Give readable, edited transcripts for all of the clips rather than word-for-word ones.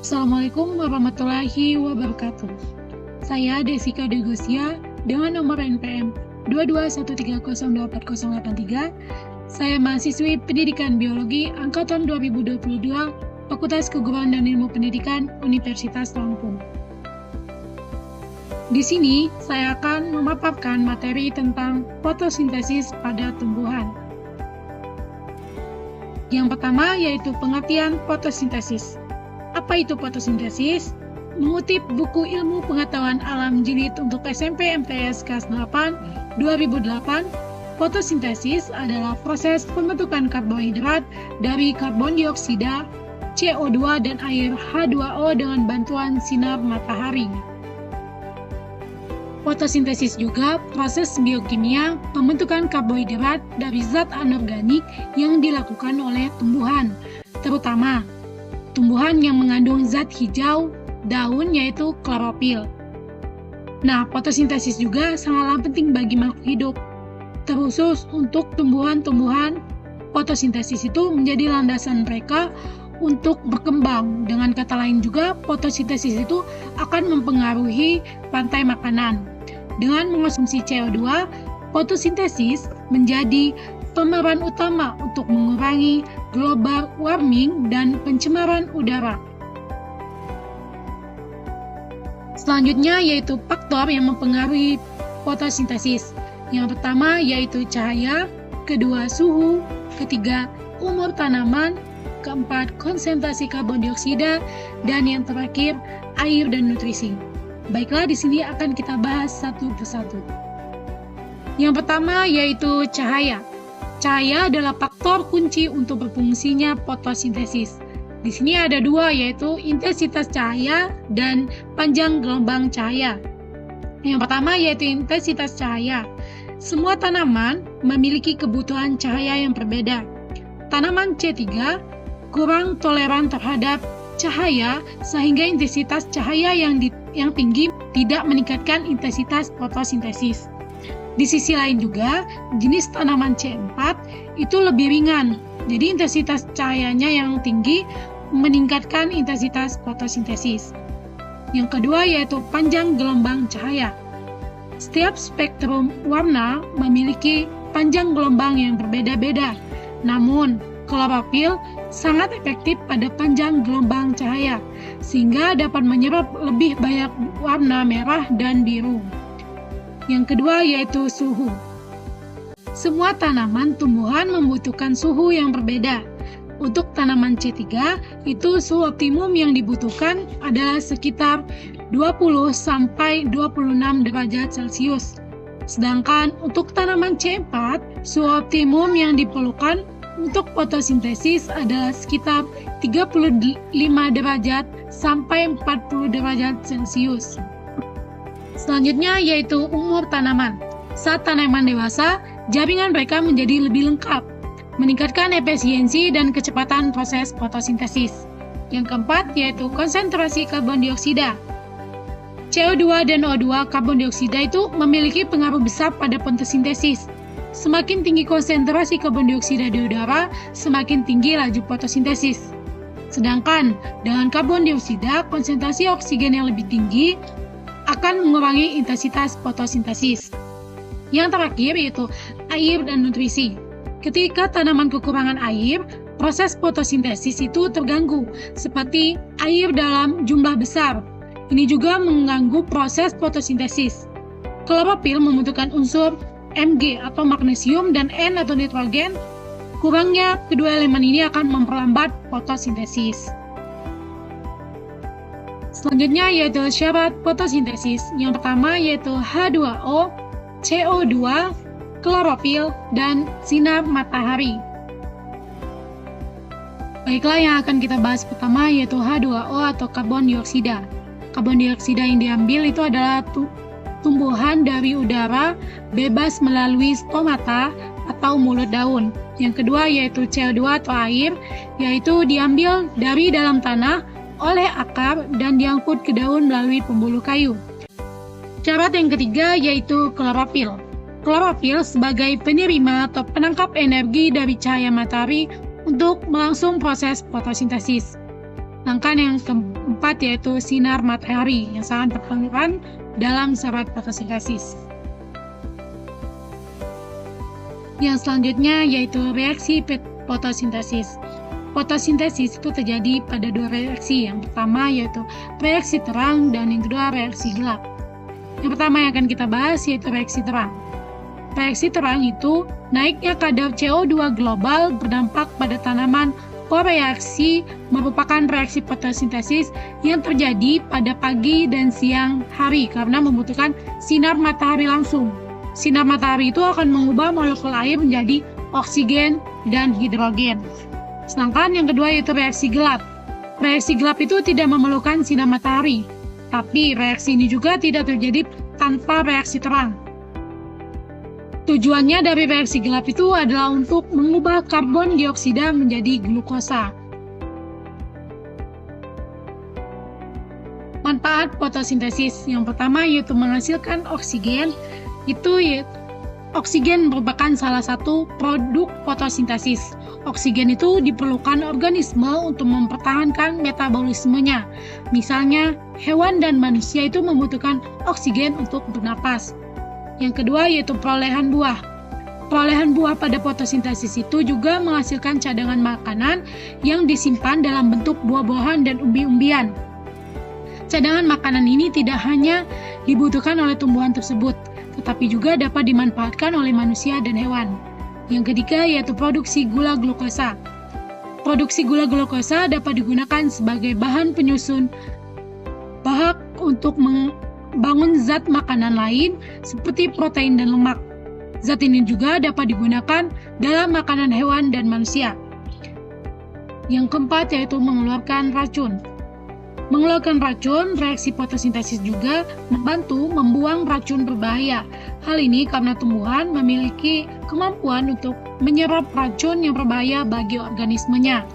Assalamualaikum warahmatullahi wabarakatuh. Saya Desika Degosia dengan nomor NPM 22130248083. Saya mahasiswi Pendidikan Biologi Angkatan 2022, Fakultas Keguruan dan Ilmu Pendidikan Universitas Lampung. Di sini, saya akan memaparkan materi tentang fotosintesis pada tumbuhan. Yang pertama yaitu pengertian fotosintesis. Apa itu fotosintesis? Mengutip buku Ilmu Pengetahuan Alam Jilid untuk SMP MTS kelas 8 2008, fotosintesis adalah proses pembentukan karbohidrat dari karbon dioksida, CO2 dan air H2O dengan bantuan sinar matahari. Fotosintesis juga proses biokimia pembentukan karbohidrat dari zat anorganik yang dilakukan oleh tumbuhan, terutama tumbuhan yang mengandung zat hijau daun yaitu klorofil. Nah, fotosintesis juga sangatlah penting bagi makhluk hidup. Terkhusus untuk tumbuhan-tumbuhan, fotosintesis itu menjadi landasan mereka untuk berkembang. Dengan kata lain juga, fotosintesis itu akan mempengaruhi rantai makanan. Dengan mengonsumsi CO2, fotosintesis menjadi pemeran utama untuk mengurangi global warming dan pencemaran udara. Selanjutnya yaitu faktor yang mempengaruhi fotosintesis. Yang pertama yaitu cahaya, kedua suhu, ketiga umur tanaman, keempat konsentrasi karbon dioksida, dan yang terakhir air dan nutrisi. Baiklah, di sini akan kita bahas satu persatu. Yang pertama yaitu cahaya. Cahaya adalah faktor kunci untuk berfungsinya fotosintesis. Di sini ada dua, yaitu intensitas cahaya dan panjang gelombang cahaya. Yang pertama yaitu intensitas cahaya. Semua tanaman memiliki kebutuhan cahaya yang berbeda. Tanaman C3 kurang toleran terhadap cahaya sehingga intensitas cahaya yang tinggi tidak meningkatkan intensitas fotosintesis. Di sisi lain juga, jenis tanaman C4 itu lebih ringan, jadi intensitas cahayanya yang tinggi meningkatkan intensitas fotosintesis. Yang kedua yaitu panjang gelombang cahaya. Setiap spektrum warna memiliki panjang gelombang yang berbeda-beda, namun klorofil sangat efektif pada panjang gelombang cahaya, sehingga dapat menyerap lebih banyak warna merah dan biru. Yang kedua yaitu suhu. Semua tanaman tumbuhan membutuhkan suhu yang berbeda. Untuk tanaman C3, itu suhu optimum yang dibutuhkan adalah sekitar 20-26 derajat Celcius. Sedangkan untuk tanaman C4, suhu optimum yang diperlukan untuk fotosintesis adalah sekitar 35 derajat sampai 40 derajat Celcius. Selanjutnya yaitu umur tanaman. Saat tanaman dewasa, jaringan mereka menjadi lebih lengkap, meningkatkan efisiensi dan kecepatan proses fotosintesis. Yang keempat yaitu konsentrasi karbon dioksida. CO2 dan O2 karbon dioksida itu memiliki pengaruh besar pada fotosintesis. Semakin tinggi konsentrasi karbon dioksida di udara, semakin tinggi laju fotosintesis. Sedangkan dengan karbon dioksida, konsentrasi oksigen yang lebih tinggi akan mengurangi intensitas fotosintesis. Yang terakhir yaitu air dan nutrisi. Ketika tanaman kekurangan air, proses fotosintesis itu terganggu, seperti air dalam jumlah besar. Ini juga mengganggu proses fotosintesis. Klorofil membutuhkan unsur Mg atau magnesium dan N atau nitrogen. Kurangnya kedua elemen ini akan memperlambat fotosintesis. Selanjutnya yaitu syarat fotosintesis. Yang pertama yaitu H2O, CO2, klorofil, dan sinar matahari. Baiklah, yang akan kita bahas pertama yaitu H2O atau karbon dioksida. Karbon dioksida yang diambil itu adalah tumbuhan dari udara bebas melalui stomata atau mulut daun. Yang kedua yaitu CO2 atau air, yaitu diambil dari dalam tanah oleh akar dan diangkut ke daun melalui pembuluh kayu. Syarat yang ketiga yaitu klorofil. Klorofil sebagai penerima atau penangkap energi dari cahaya matahari untuk melangsung proses fotosintesis. Sedangkan yang keempat yaitu sinar matahari yang sangat berperan dalam syarat fotosintesis. Yang selanjutnya yaitu reaksi fotosintesis. Fotosintesis itu terjadi pada dua reaksi. Yang pertama yaitu reaksi terang dan yang kedua reaksi gelap. Yang pertama yang akan kita bahas yaitu reaksi terang. Reaksi terang itu naiknya kadar CO2 global berdampak pada tanaman. Koreaksi merupakan reaksi fotosintesis yang terjadi pada pagi dan siang hari karena membutuhkan sinar matahari langsung. Sinar matahari itu akan mengubah molekul air menjadi oksigen dan hidrogen. Sedangkan yang kedua yaitu reaksi gelap. Reaksi gelap itu tidak memerlukan sinar matahari, tapi reaksi ini juga tidak terjadi tanpa reaksi terang. Tujuannya dari reaksi gelap itu adalah untuk mengubah karbon dioksida menjadi glukosa. Manfaat fotosintesis yang pertama yaitu menghasilkan oksigen. Oksigen merupakan salah satu produk fotosintesis. Oksigen itu diperlukan organisme untuk mempertahankan metabolismenya. Misalnya, hewan dan manusia itu membutuhkan oksigen untuk bernapas. Yang kedua yaitu perolehan buah. Perolehan buah pada fotosintesis itu juga menghasilkan cadangan makanan yang disimpan dalam bentuk buah-buahan dan umbi-umbian. Cadangan makanan ini tidak hanya dibutuhkan oleh tumbuhan tersebut, tetapi juga dapat dimanfaatkan oleh manusia dan hewan. Yang ketiga yaitu produksi gula glukosa. Produksi gula glukosa dapat digunakan sebagai bahan penyusun bahak untuk membangun zat makanan lain seperti protein dan lemak. Zat ini juga dapat digunakan dalam makanan hewan dan manusia. Yang keempat yaitu mengeluarkan racun. Mengeluarkan racun, reaksi fotosintesis juga membantu membuang racun berbahaya. Hal ini karena tumbuhan memiliki kemampuan untuk menyerap racun yang berbahaya bagi organismenya.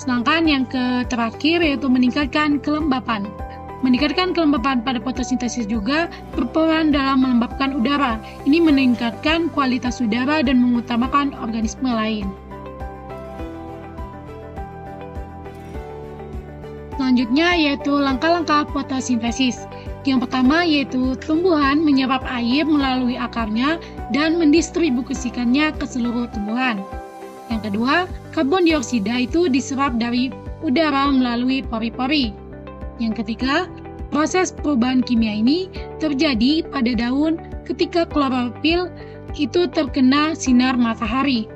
Sedangkan yang terakhir yaitu meningkatkan kelembapan. Meningkatkan kelembapan pada fotosintesis juga berperan dalam melembabkan udara. Ini meningkatkan kualitas udara dan mengutamakan organisme lain. Selanjutnya yaitu langkah-langkah fotosintesis. Yang pertama yaitu tumbuhan menyerap air melalui akarnya dan mendistribusikannya ke seluruh tumbuhan. Yang kedua, karbon dioksida itu diserap dari udara melalui pori-pori. Yang ketiga, proses perubahan kimia ini terjadi pada daun ketika klorofil itu terkena sinar matahari.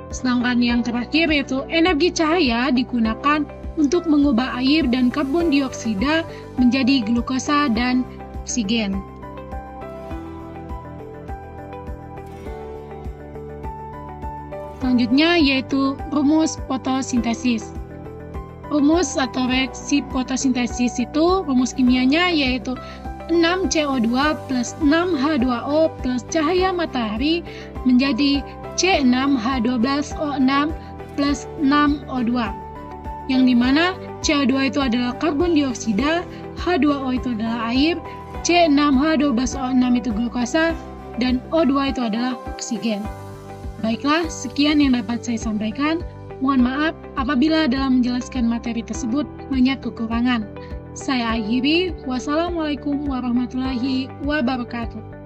Sedangkan yang terakhir yaitu energi cahaya digunakan untuk mengubah air dan karbon dioksida menjadi glukosa dan oksigen. Selanjutnya yaitu rumus fotosintesis. Rumus atau reaksi fotosintesis itu rumus kimianya yaitu 6CO2 plus 6H2O plus cahaya matahari menjadi C6H12O6 plus 6O2. Yang dimana CO2 itu adalah karbon dioksida, H2O itu adalah air, C6H12O6 itu glukosa, dan O2 itu adalah oksigen. Baiklah, sekian yang dapat saya sampaikan. Mohon maaf apabila dalam menjelaskan materi tersebut banyak kekurangan. Saya akhiri. Wassalamualaikum warahmatullahi wabarakatuh.